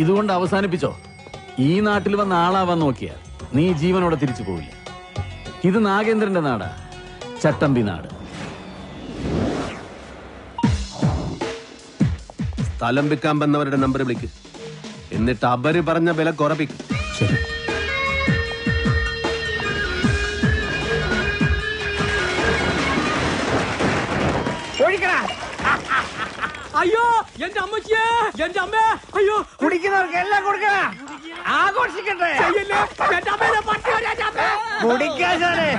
ഇതുകൊണ്ട് അവസാനിപ്പിച്ചോ. ഈ നാട്ടിൽ വന്ന ആളാവാൻ നോക്കിയാൽ നീ ജീവനോടെ തിരിച്ചു പോവില്ല. ഇത് നാഗേന്ദ്രന്റെ നാടാ, ചട്ടമ്പി നാട്. സ്ഥലം വിൽക്കാൻ വന്നവരുടെ നമ്പർ വിളിക്ക്, എന്നിട്ട് അവര് പറഞ്ഞ വില കുറപ്പിക്കും. ശരി. അയ്യോ എന്റെ അമ്മച്ചിയെ, എന്റെ അമ്മ, അയ്യോ കുടിക്കുന്നവർക്ക് എല്ലാം കൊടുക്കണ, ആഘോഷിക്കട്ടെ. കുടിക്കാശാനെ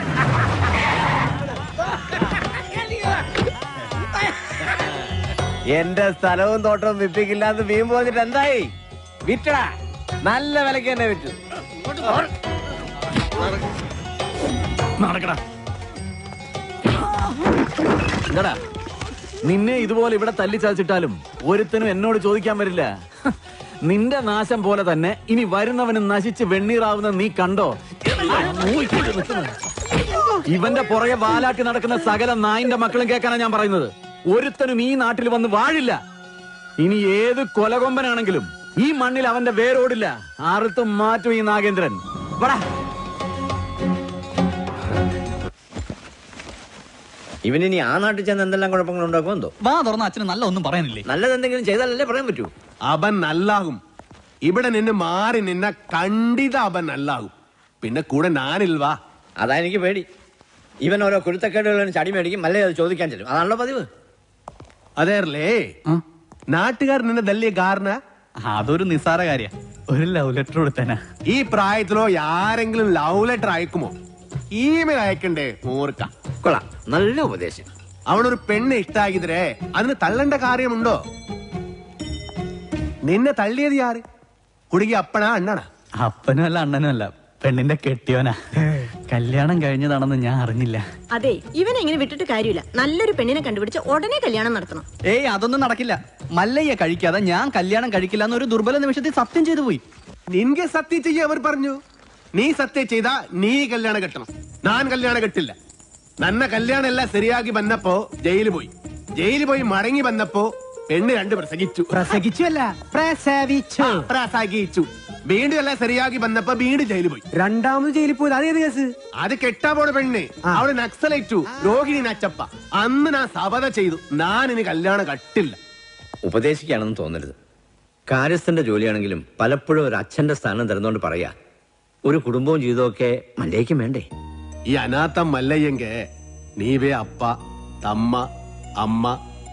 എന്റെ സ്ഥലവും തോട്ടവും വിപ്പിക്കില്ലാന്ന് വീമ്പ് വന്നിട്ട് എന്തായി? വിറ്റടാ, നല്ല വിലക്ക് തന്നെ വിറ്റു. നടക്കടാ. എന്താടാ, നിന്നെ ഇതുപോലെ ഇവിടെ തല്ലിച്ചതച്ചിട്ടാലും ഒരുത്തനും എന്നോട് ചോദിക്കാൻ വരില്ല. നിന്റെ നാശം പോലെ തന്നെ ഇനി വരുന്നവന് നശിച്ച് വെണ്ണീറാവുന്ന നീ കണ്ടോ? ഇവന്റെ പുറകെ വാലാട്ടി നടക്കുന്ന സകല നായിന്റെ മക്കളും കേൾക്കാനാ ഞാൻ പറയുന്നത്. ഒരുത്തനും ഈ നാട്ടിൽ വന്ന് വാഴില്ല. ഇനി ഏത് കൊലകൊമ്പനാണെങ്കിലും ഈ മണ്ണിൽ അവന്റെ വേരോടില്ല. ആർത്തും മാറ്റും ഈ നാഗേന്ദ്രൻ. വടാ. ഇവനിനി ആ നാട്ടിൽ ചെന്ന് എന്തെല്ലാം കുഴപ്പങ്ങൾ ഉണ്ടാക്കും എന്തോ. വാ തുറന്ന അച്ഛന് നല്ല ഒന്നും പറയാനില്ലേ? നല്ലത് എന്തെങ്കിലും ചെയ്താലല്ലേ പറയാൻ പറ്റൂ. അവൻ നല്ലാകും. ഇവിടെ നിന്ന് മാറി നിന്ന കണ്ടിത അവൻ നല്ലാകും. പിന്നെ കൂടെ ഞാനിൽവാ. അതാ എനിക്ക് പേടി. ഇവൻ ഓരോ കുരുത്തക്കേടുകളും ചടി മേടിക്കും, അല്ലേ അത് ചോദിക്കാൻ ചെല്ലും. അതാണല്ലോ പതിവ്. അതേർലേ നാട്ടുകാർ നിന്നെ തല്ലിയ കാരണം അതൊരു നിസ്സാര കാര്യ. ഒരു ലവ് ലെറ്റർ കൊടുത്തനാ. ഈ പ്രായത്തിലോ ആരെങ്കിലും ലവ് ലെറ്റർ അയക്കുമോ? ഇമെയിൽ അയക്കണ്ടേ? ഓർക്ക. കൊള്ളാം, നല്ല ഉപദേശം. അവനൊരു പെണ്ണ് ഇഷ്ടാക്കിതരേ, അതിന് തള്ളേണ്ട കാര്യമുണ്ടോ? നിന്നെ തള്ളിയത് ആര്? കുടുങ്ങി അപ്പനാ അണ്ണനാ? അപ്പനും അല്ല അണ്ണനും അല്ല, പെണ്ണിന്റെ കെട്ടിയോനാ. കല്യാണം കഴിഞ്ഞതാണെന്ന് ഞാൻ അറിഞ്ഞില്ല. അതെ, ഇവനെ ഇങ്ങനെ വിട്ടിട്ട് കാര്യമില്ല. നല്ലൊരു പെണ്ണിനെ കണ്ടുപിടിച്ച് ഉടനെ കല്യാണം നടത്തണം. ഏയ്, അതൊന്നും നടക്കില്ല. മല്ലയ്യ കഴിക്കാതെ ഞാൻ കല്യാണം കഴിക്കില്ല എന്നൊരു ദുർബല നിമിഷത്തിൽ സത്യം ചെയ്തു പോയി. നിൻಗೆ സത്യം ചെയ്യ അവർ പറഞ്ഞു. നീ സത്യം ചെയ്താ നീ കല്യാണം കെട്ടണം. ഞാൻ കല്യാണം കെട്ടില്ല. നന്ന കല്യാണം എല്ലാം ശരിയാക്കി വന്നപ്പോ ജയിലിൽ പോയി മടങ്ങി വന്നപ്പോ പെണ്ണ് 2 പ്രസംഗിച്ചു. പ്രസവിച്ചു. വീണ്ടും എല്ലാം ശരിയാക്കി വന്നപ്പോ വീണ്ടും ജയിലിൽ പോയി. രണ്ടാമത് ജയിലിൽ പോയത് അതേത് കേസ്? അത് കെട്ടാ പോണ പെണ്ണ്. അവള് നക്സലേറ്റു, രോഹിണി നച്ചപ്പ. അന്ന് ഞാൻ സബത ചെയ്തു, ഞാൻ ഇനി കല്യാണം കട്ടില്ല. ഉപദേശിക്കുകയാണെന്ന് തോന്നരുത്. കാര്യസ്ഥന്റെ ജോലിയാണെങ്കിലും പലപ്പോഴും ഒരു അച്ഛന്റെ സ്ഥാനം തരുന്നോണ്ട് പറയാ, ഒരു കുടുംബവും ജീവിതമൊക്കെ മല്ലയ്ക്കും വേണ്ടേ? ഈ അനാഥം മല്ലയ്യെങ്ക നീവേ അപ്പ തമ്മ അമ്മ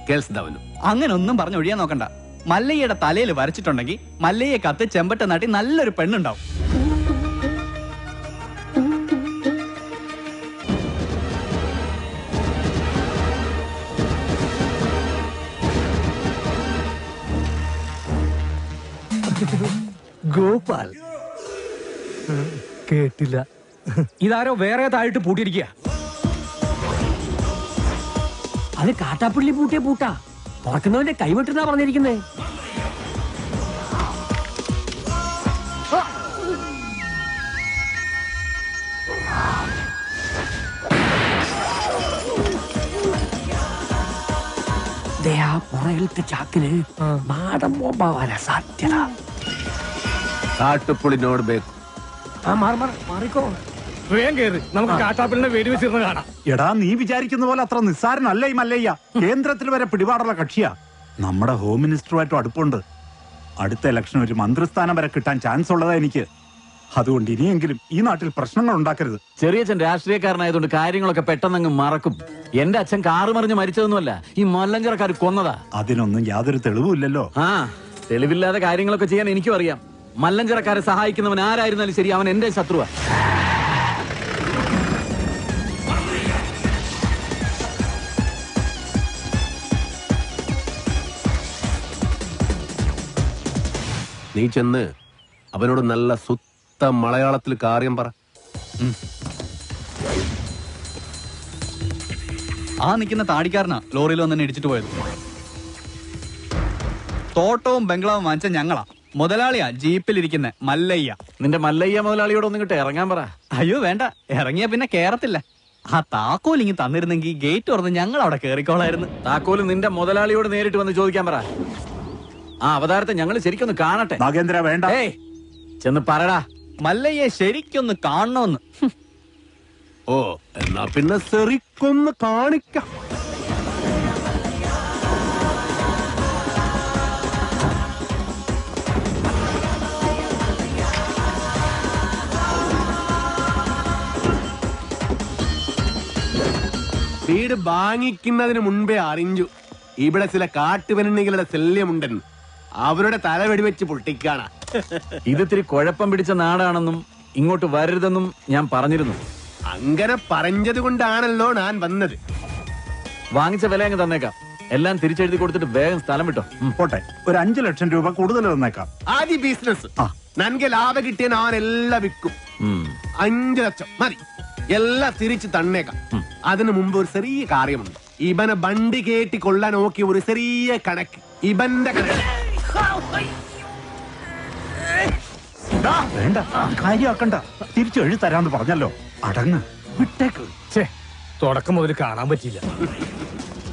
കേൾസ്തവനും. അങ്ങനെ ഒന്നും പറഞ്ഞ് ഒഴിയാൻ നോക്കണ്ട. മല്ലയ്യയുടെ തലയിൽ വരച്ചിട്ടുണ്ടെങ്കിൽ മല്ലയ്യെ കത്ത് ചെമ്പട്ട നാട്ടി നല്ലൊരു പെണ്ണുണ്ടാവും. ഗോപാൽ കേട്ടില്ല. ഇതാരോ വേറെ താഴിട്ട് പൂട്ടിയിരിക്കുക. അത് കാട്ടാപ്പിള്ളി പൂട്ടിയ പൂട്ടാ. തുറക്കുന്നവന്റെ കൈവിട്ടെന്നാ പറഞ്ഞിരിക്കുന്നേ. പുറകിലത്തെ ചാക്കിന് നാടൻ ബോംബാവാനാ സാധ്യത. കാട്ടുപുളിനോട് ബേക്കും. മാറിക്കോ. വേഗം കേറ്, നമുക്ക് കാട്ടാപ്പിളിനെ വെടിവെച്ചിരുന്ന് കാണാം. എടാ, നീ വിചാരിക്കുന്ന പോലെ അത്ര നിസ്സാരനല്ല ഈ മല്ലയ്യ. കേന്ദ്രത്തിൽ വരെ പിടിപാടുള്ള കക്ഷിയാ. നമ്മുടെ ഹോം മിനിസ്റ്ററുമായിട്ടും അടുപ്പുണ്ട്. അടുത്ത ഇലക്ഷൻ ഒരു മന്ത്രിസ്ഥാനം വരെ കിട്ടാൻ ചാൻസ് ഉള്ളതാ എനിക്ക്. അതുകൊണ്ട് ഇനിയെങ്കിലും ഈ നാട്ടിൽ പ്രശ്നങ്ങൾ ഉണ്ടാക്കരുത്. ചെറിയച്ഛൻ രാഷ്ട്രീയക്കാരനായതുകൊണ്ട് കാര്യങ്ങളൊക്കെ പെട്ടെന്നങ്ങ് മറക്കും. എന്റെ അച്ഛൻ കാറ് മറിഞ്ഞ് മരിച്ചതൊന്നുമല്ല, ഈ മല്ലഞ്ചരക്കാർ കൊന്നതാ. അതിനൊന്നും യാതൊരു തെളിവുമില്ലല്ലോ. തെളിവില്ലാതെ കാര്യങ്ങളൊക്കെ ചെയ്യാൻ എനിക്കും അറിയാം. മല്ലഞ്ചരക്കാരെ സഹായിക്കുന്നവൻ ആരായിരുന്നാലും ശരി, അവൻ എന്റെ ശത്രുവാ. നീ ചെന്ന് അവനോട് നല്ല സുത്ത മലയാളത്തിൽ കാര്യം പറ. ആ നിൽക്കുന്ന താടിക്കാരനാ ലോറിയിൽ വന്നെ ഇടിച്ചിട്ട് പോയത്. തോട്ടവും ബംഗ്ലാവും വാങ്ങിച്ച ഞങ്ങളാ. മുതലാളിയാ ജീപ്പിലിരിക്കുന്ന മല്ലയ്യ. നിന്റെ മല്ലയ്യ മുതലാളിയോട് ഒന്നും കിട്ടെ ഇറങ്ങാൻ പറ. അയ്യോ വേണ്ട, ഇറങ്ങിയ പിന്നെ കേറത്തില്ല. ആ താക്കോൽ ഇങ്ങ് തന്നിരുന്നെങ്കിൽ ഗേറ്റ് തുറന്ന് ഞങ്ങൾ അവിടെ കേറിക്കോളായിരുന്നു. താക്കോല് നിന്റെ മുതലാളിയോട് നേരിട്ട് വന്ന് ചോദിക്കാൻ പറ. ആ അവതാരത്തെ ഞങ്ങൾ ശരിക്കൊന്ന് കാണട്ടെ. നാഗേന്ദ്ര വേണ്ട. ഏയ് ചെന്ന് പറടാ. മല്ലയെ ശരിക്കൊന്ന് കാണണമെന്ന്. ഓ എന്നാ പിന്നെ ശരിക്കൊന്ന് കാണിക്കാം. വീട് വാങ്ങിക്കുന്നതിന് മുൻപേ അറിഞ്ഞു ഇവിടെ ചില കാട്ടുപെണ്ണികളുടെ ശല്യമുണ്ടെന്ന്. അവരുടെ തല വെടിവെച്ച് പൊട്ടിക്കാണ്. ഇതിത്തിരി കുഴപ്പം പിടിച്ച നാടാണെന്നും ഇങ്ങോട്ട് വരരുതെന്നും ഞാൻ പറഞ്ഞിരുന്നു. അങ്ങനെ പറഞ്ഞത് കൊണ്ടാണല്ലോ ഞാൻ വന്നത്. വാങ്ങിച്ച വില അങ്ങ് തന്നേക്കാം. എല്ലാം തിരിച്ചെഴുതി കൊടുത്തിട്ട് വേഗം സ്ഥലം വിട്ടോ. പോട്ടെ, ഒരു 5 ലക്ഷം രൂപ കൂടുതൽ തന്നേക്കാം. ആദ്യ ബിസിനസ് നൻകെ ലാഭം കിട്ടിയ ഞാൻ എല്ലാം വിൽക്കും. 5 ലക്ഷം മതി, എല്ലാം തിരിച്ചു തന്നേക്കാം. അതിനു മുമ്പ് ഒരു ചെറിയ കാര്യമുണ്ട്. ഇവനെ വണ്ടി കേട്ടി കൊള്ളാൻ നോക്കിയ ഒരു ചെറിയ കണക്ക്. ഇവന്റെ കണക്ക് വേണ്ട, കാര്യമാക്കണ്ട. തിരിച്ചു എഴുതി തരാന്ന് പറഞ്ഞല്ലോ. അടങ്ങ്, വിട്ടേക്ക്. തുടക്കം മുതൽ കാണാൻ പറ്റിയില്ല.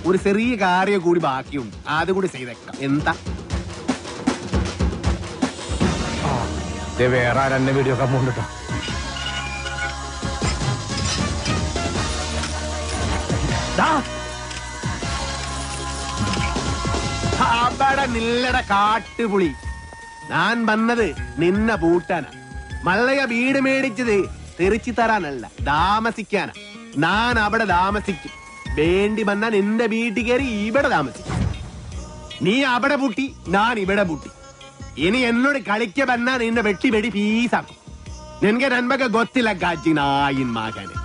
ഒരു ചെറിയ കാര്യം കൂടി ബാക്കിയുണ്ട്, അതുകൂടി ചെയ്തേക്കാം. എന്താ വേറെ ആരെന്നെ വീഡിയോ ഒക്കെ പോകണ്ടോ? അവിടെ നില്ലട കാട്ടുപുളി. ഞാൻ വന്നത് നിന്നെ പൂട്ടാനാ. മല്ലയ വീട് മേടിച്ചത് തെറിച്ചു തരാനല്ല, താമസിക്കാനാ. ഞാൻ അവിടെ താമസിക്കും. വേണ്ടി വന്നാ നിന്റെ വീട്ടിൽ കയറി ഇവിടെ താമസിക്കും. നീ അവിടെ പൂട്ടി, ഞാൻ ഇവിടെ പൂട്ടി. ഇനി എന്നോട് കളിക്ക വന്നാ നിന്നെ വെട്ടി വെടി പീസാക്കും. നിനക്ക് നന്മക്ക് ಗೊತ್ತಿಲ್ಲ ಗಜ್ಜಿ ನಾಯಿನ್ ಮಗನೆ.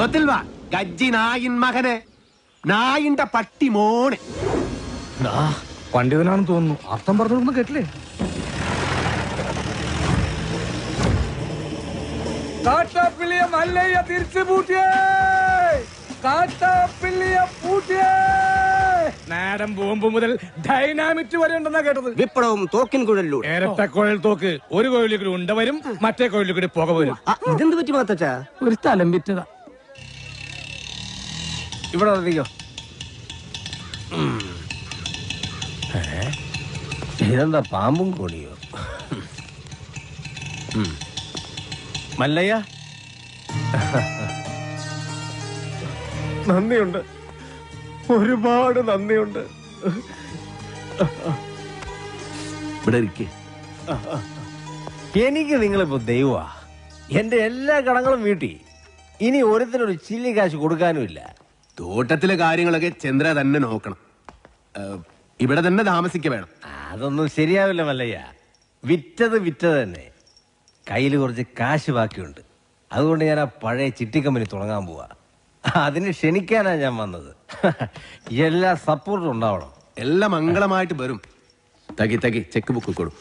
ಗೊತ್ತಿಲ್ವಾ ಗಜ್ಜಿ ನಾಯಿನ್ ಮಗനെ? നായിന്റെ പട്ടി മോനെ. പണ്ഡിതനാണെന്ന് തോന്നുന്നു. അർത്ഥം പറഞ്ഞൊന്നും കേട്ടില്ലേ? കാട്ടാപ്പിള്ളിയെ മല്ലയ്യ തിരിച്ചു പൂട്ടിയേ. കാട്ടാപ്പിള്ളിയെ പൂട്ടിയേ. നാടൻ ബോംബ് മുതൽ ഡൈനാമിറ്റ് വരെ ഉണ്ടെന്നാ കേട്ടത്. വിപ്ലവം തോക്കിൻ കുഴലിലൂടെ. ഇരട്ട കുഴൽ തോക്ക്. ഒരു കുഴലിൽ കൂടി ഉണ്ട വരും, മറ്റേ കുഴലിൽ കൂടി പുക വരും. ഇതെന്ത് പറ്റി മാത്തച്ചാ? ഒരു സ്ഥലം വിറ്റതാ. ഇവിടെ വന്നിരിക്കോ. ഇതെന്താ പാമ്പും കോണിയോ? മല്ലയ്യ നന്ദിയുണ്ട്, ഒരുപാട് നന്ദിയുണ്ട്. ഇവിടെ ഇരിക്കേ. എനിക്ക് നിങ്ങളിപ്പോ ദൈവമാ. എന്റെ എല്ലാ കടങ്ങളും വീട്ടി. ഇനി ഓരോരുത്തരൊരു ചില്ലി കാശ് കൊടുക്കാനുമില്ല. തോട്ടത്തിലെ കാര്യങ്ങളൊക്കെ ചന്ദ്ര തന്നെ നോക്കണം. ഇവിടെ തന്നെ താമസിക്ക വേണം. അതൊന്നും ശരിയാവില്ല മല്ലയ്യ. വിറ്റത് തന്നെ. കയ്യിൽ കുറച്ച് കാശ് ബാക്കിയുണ്ട്. അതുകൊണ്ട് ഞാൻ ആ പഴയ ചിട്ടി കമ്പനി തുടങ്ങാൻ പോവാ. അതിന് ക്ഷണിക്കാനാ ഞാൻ വന്നത്. എല്ലാ സപ്പോർട്ടും ഉണ്ടാവണം. എല്ലാം മംഗളമായിട്ട് വരും. തകി തകി ചെക്ക് ബുക്ക് കൊടു.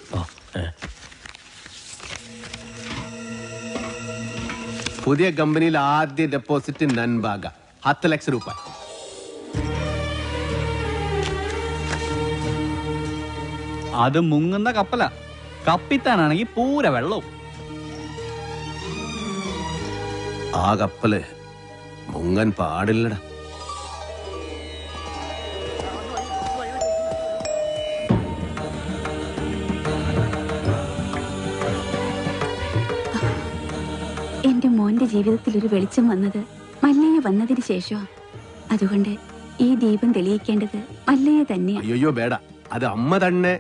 പുതിയ കമ്പനിയിൽ ആദ്യ ഡെപ്പോസിറ്റ് നൻബാഗ 10 ലക്ഷം രൂപ. അത് മുങ്ങുന്ന കപ്പല. കപ്പിത്താനാണെങ്കിൽ പൂര വെള്ളവും. ആ കപ്പല് മുങ്ങൻ പാടില്ലടാ. എന്റെ മോന്റെ ജീവിതത്തിൽ ഒരു വെളിച്ചം വന്നത് മല്ലയ്യ വന്നതിന് ശേഷമാ. അതുകൊണ്ട് ഈ ദീപം തെളിയിക്കേണ്ടത് മല്ലയ്യ തന്നെയാ. അയ്യോ വേട, അത് അമ്മ തന്നെ.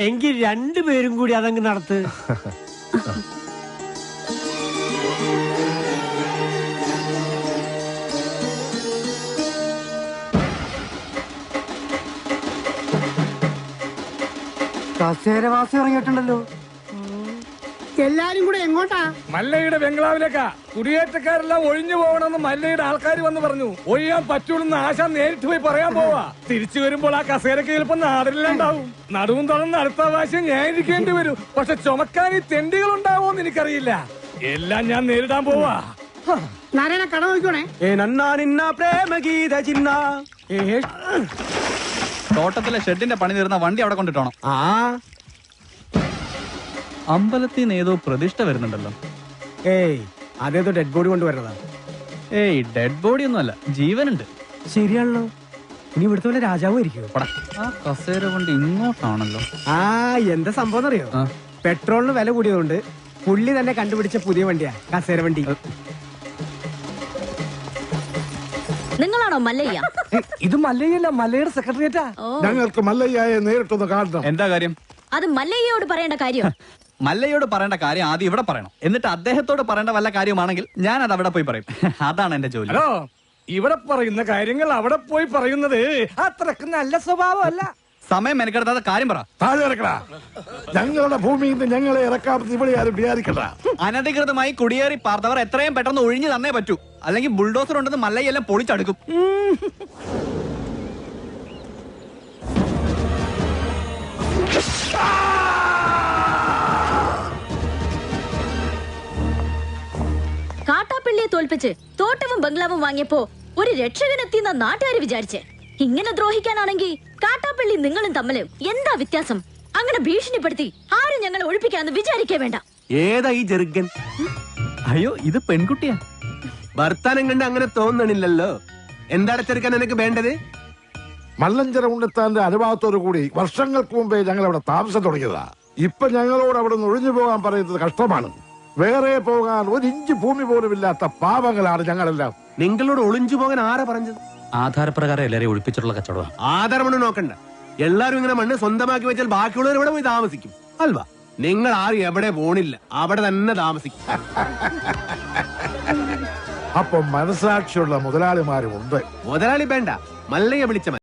എങ്കിൽ രണ്ടുപേരും കൂടി അതങ്ങ് നടത്ത്. കസേരവാസി ഇറങ്ങിയിട്ടുണ്ടല്ലോ. എല്ലാരും കൂടെ എങ്ങോട്ടാ? മല്ലയുടെ ബംഗ്ലാവിലേക്കാ. കുടിയേറ്റക്കാരെല്ലാം ഒഴിഞ്ഞു പോകണമെന്ന് മല്ലയുടെ ആൾക്കാർ വന്ന് പറഞ്ഞു. ഒഴിയാൻ പറ്റൂലെന്ന് ആശ നേരിട്ട് പോയി പറയാൻ പോവാ. തിരിച്ചു വരുമ്പോൾ ആ കസേരക്ക് ചിലപ്പോ നാടിലുണ്ടാവും. നടുവും തുറന്ന് അടുത്ത പ്രാവശ്യം ഞാൻ ഇരിക്കേണ്ടി വരും. പക്ഷെ ചുമക്കാൻ ഈ തെണ്ടികൾ ഉണ്ടാവോന്ന് എനിക്കറിയില്ല. എല്ലാം ഞാൻ നേരിടാൻ പോവാ. നാരായണ കട നോക്കണേ. തോട്ടത്തിലെ ഷെഡിന്റെ പണി തീർന്ന വണ്ടി അവിടെ കൊണ്ടിട്ടോണം. അമ്പലത്തിൽ നിന്ന് ഏതോ പ്രതിഷ്ഠ വരുന്നുണ്ടല്ലോ. ഏയ്, അതേതോ ഡെഡ് ബോഡി കൊണ്ടുവരുന്നതാ. ഏയ്, ഡെഡ് ബോഡി ഒന്നുമല്ല, ജീവനുണ്ട്. ശരിയാണല്ലോ. ഇനി ഇവിടുത്തെ പോലെ രാജാവും ആയിരിക്കും. ആ കസേര വണ്ടി ഇങ്ങോട്ടാണല്ലോ. ആ എന്താ സംഭവം അറിയോ? പെട്രോളിന് വില കൂടിയതുകൊണ്ട് പുള്ളി തന്നെ കണ്ടുപിടിച്ച പുതിയ വണ്ടിയാ കസേര വണ്ടി. നിങ്ങളാണോ മല്ലയ്യ? ഇത് മല്ലയ്യല്ല, മല്ലയുടെ സെക്രട്ടറിയേറ്റാ. ഞങ്ങൾക്ക് മല്ലയ്യയെ നേരിട്ടൊന്ന് കാണണം. എന്താ കാര്യം? അത് മല്ലയ്യയോട് പറയേണ്ട കാര്യം. മല്ലയോട് പറയേണ്ട കാര്യം ആദ്യം ഇവിടെ പറയണം, എന്നിട്ട് അദ്ദേഹത്തോട് പറയേണ്ട വല്ല കാര്യമാണെങ്കിൽ ഞാൻ അത് അവിടെ പോയി പറയും. അതാണ് എന്റെ ജോലി. ഹലോ, ഇവിടെ പറയുന്ന കാര്യങ്ങൾ അവിടെ പോയി പറയുന്നത് അത്രക്ക് നല്ല സ്വഭാവമല്ല. സമയം മെനക്കെടുത്താതെ കാര്യം പറ. താഴെ ഇറക്കടാ. ഞങ്ങളുടെ ഭൂമിയിൽ നിന്ന് ഞങ്ങളെ ഇറക്കാമെന്ന് ഇവിടെ ആരും വിചാരിക്കണ്ട. അനധികൃതമായി കുടിയേറി പാർത്തവർ എത്രയും പെട്ടെന്ന് ഒഴിഞ്ഞു തന്നേ പറ്റൂ, അല്ലെങ്കിൽ ബുൾഡോസർ ഉണ്ടെന്ന് മല്ലയെല്ലാം പൊളിച്ചടുക്കും. കാട്ടാപ്പള്ളിയെ തോൽപ്പിച്ച് തോട്ടവും ബംഗ്ലാവും വാങ്ങിയപ്പോ ഒരു രക്ഷകനെത്തിയെന്ന നാട്ടുകാര് വിചാരിച്ചേ. ഇങ്ങനെ ദ്രോഹിക്കാനാണെങ്കിൽ കാട്ടാപ്പള്ളി നിങ്ങളും തമ്മില് എന്താ വ്യത്യാസം? അങ്ങനെ ഭീഷണിപ്പെടുത്തി ആരും ഞങ്ങളെ ഒഴിപ്പിക്കാന്ന് വിചാരിക്കേ വേണ്ട. ഏതാ ഈ ചെറുക്കൻ? അയ്യോ, ഇത് പെൺകുട്ടിയാ. വർത്താനം കണ്ട് അങ്ങനെ തോന്നണില്ലല്ലോ. എന്താണ് ചെറുക്കൻ എനിക്ക് വേണ്ടത്? മല്ലഞ്ചര ഉണ്ണിത്താന്റെ അനുഭവത്തോടു കൂടി വർഷങ്ങൾക്ക് മുമ്പേ ഞങ്ങൾ അവിടെ താമസം തുടങ്ങിയതാ. ഇപ്പൊ ഞങ്ങളോട് അവിടെ നിന്ന് ഒഴിഞ്ഞു പോകാൻ പറയുന്നത് കഷ്ടമാണ്. വേറെ പോകാൻ ഒരു ഇഞ്ച് ഭൂമി പോലും ഇല്ലാത്ത പാവങ്ങളാണ് ഞങ്ങളെല്ലാം. നിങ്ങളോട് ഒളിഞ്ചു പോകാൻ ആരാ പറഞ്ഞത്? ആധാരപ്രകാരം എല്ലാരെയും ഒഴിപ്പിച്ചിട്ടുള്ള കച്ചവടം. ആധാരം മണ്ണ് നോക്കണ്ട. എല്ലാരും ഇങ്ങനെ മണ്ണ് സ്വന്തമാക്കി വെച്ചാൽ ബാക്കിയുള്ളവർ ഇവിടെ പോയി താമസിക്കും അൽവാ. നിങ്ങൾ ആരും എവിടെ പോണില്ല, അവിടെ തന്നെ താമസിക്കും. അപ്പൊ മനസാക്ഷിയുള്ള മുതലാളിമാരും ഉണ്ട്. മുതലാളി വേണ്ട, മല്ലയെ വിളിച്ച